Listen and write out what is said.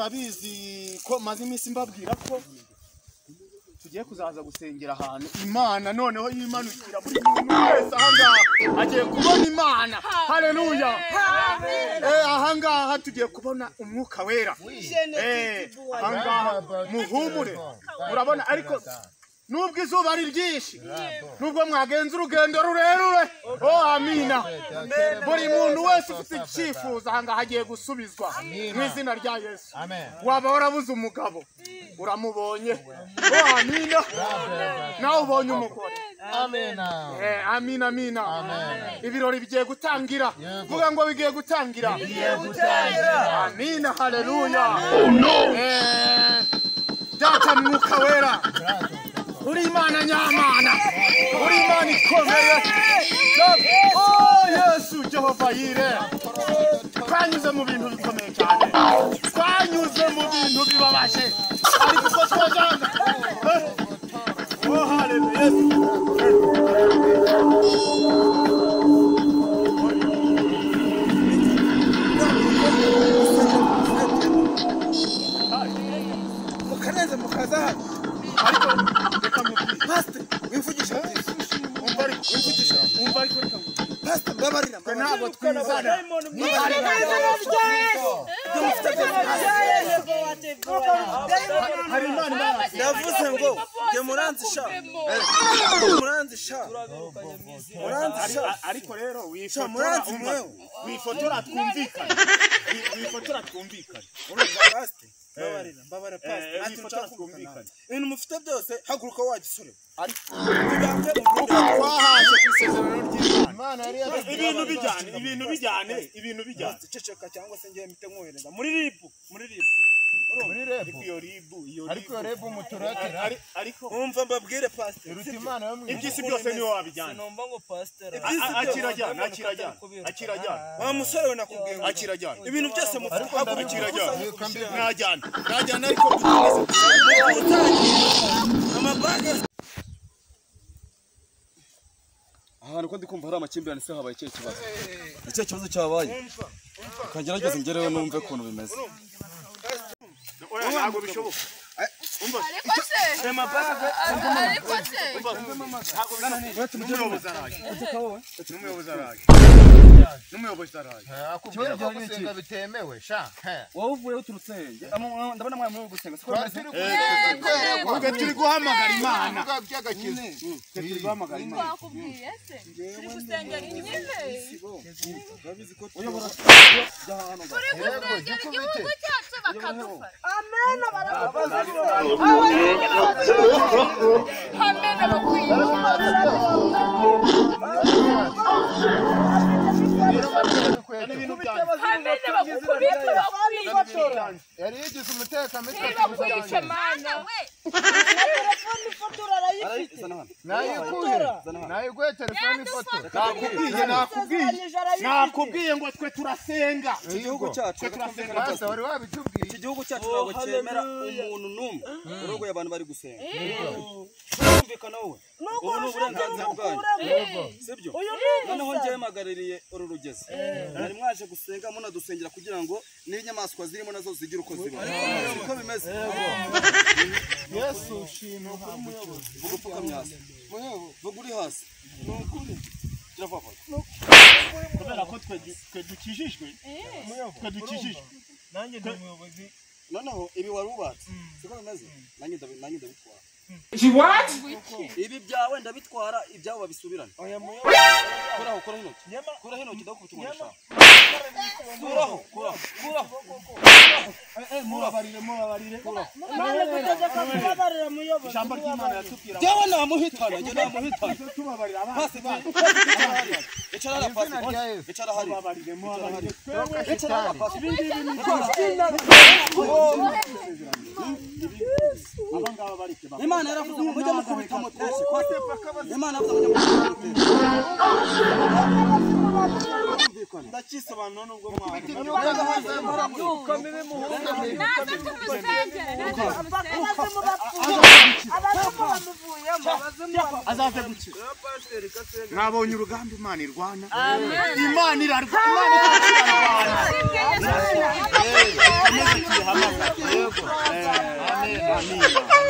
murabizi ko maze iminsi mbabwira ko tugiye kuzaza gusengera ahantu Imana noneho yimanukira muri muntu wese ahangaha agiye kubona Imana. Haleluya. Ahangaha tugiye kubona umwuka wera. Ahangaha muhumure urabona, ariko nubwo izuba ari ryinshi, nubwo mwagenza urugendo rurerure, amina, buri muntu wese ufite icyifuzo ahangaha agiye gusubizwa mu izina rya Yesu. Waba warabuze umugabo uramubonye, amina, nawe ubonye umugore, amina, amina. Ibirori bigiye gutangira, vuga ngo bigiye gutangira, amina, haleluya. Data mwuka wera, uri Imana nyamana, uri Imana ikomeye. Yesu Jehova yire, twanyuze mu bintu bikomeye cyane, twanyuze mu bintu bibabaje, ariko ko twajanga. Haleluya. Mukaneze mukaza ariko reka pastor wivugisha pastor babarira ntabwo twizana hari Imana ndavuze ngo nge muranzisha ariko rero wifotora twumvikana Mbabara pastor ibintu mufite byose haguruka wagisore ariko twahaje kwisezerano ry'Imana. ibintu bijyane ceceka cyangwa se ngiye mite nkohereza muri ribu ariko rebu muturatira ariko umva mbabwire pastor Imana yo ibyisi byose niyo wabijyana. Numva ngo pastor akirajyana wa musore we nakubwiye akirajyana ibintu byose najyana ariko ahantu ko ndikumva hari amakimbirane se habaye cyo kibazo. Icyo kibazo cyabaye kagerageza ngerewe numve ukuntu bimeze. Ntabwo bishoboka. Ariko se n'umuyobozi araje akubwira ko gusenga bitemewe sha wowe uvuye uturutse ndabona mwaye muri gusenga turi guhamagara Imana turi guhamagara Imana bakubwiye se turi gusengera nyine babizi ko uyobora igihugu cyacu bakadufara. Amen. Nakubwiye ngo twe turasenga igihugu cyacu, igihugu cyacu ntabwo cyemera umuntu numwe urogoye abantu bari gusenga. Kumvikana wowe ubu ni uburenganzira bwanyu, sibyo? Noneho ngiye magaririye uru rugeze, nari mwaje gusenga munadusengera kugira ngo n'inyamaswa zirimo nazo zigira uko ziba. Uko bimeze Yesu shino umuyobozi bugupfuka myase buguri hasi nukuri kirafava kubera ko twe dukijijwe nanjye ndi umuyobozi. Noneho ibi warubatse siko bimeze nanjye ndabitwara. What? Ibi byawe ndabitwara ibyabo babisubirana. Oya muyobozi kora hino kidakubita umugisha. Kuraho. Murabarire. None gutegeka kubabarira muyobozi. Ijambo ry'Imana yatubwira. Jewe namuhitana, tubabarira abana. Pasi. Ecara pasi. Ecara hari. Mubabarire. Ecara pasi. Abangaba barike baba. Imana yaravuze ngo mujye mukubita muteshe. Imana yaravuze ngo mujye mukubita. Ndakisobanura nubwo mwana. Azaze gukira. Nabonye urugamba Imana irwana. Imana irarwana. amina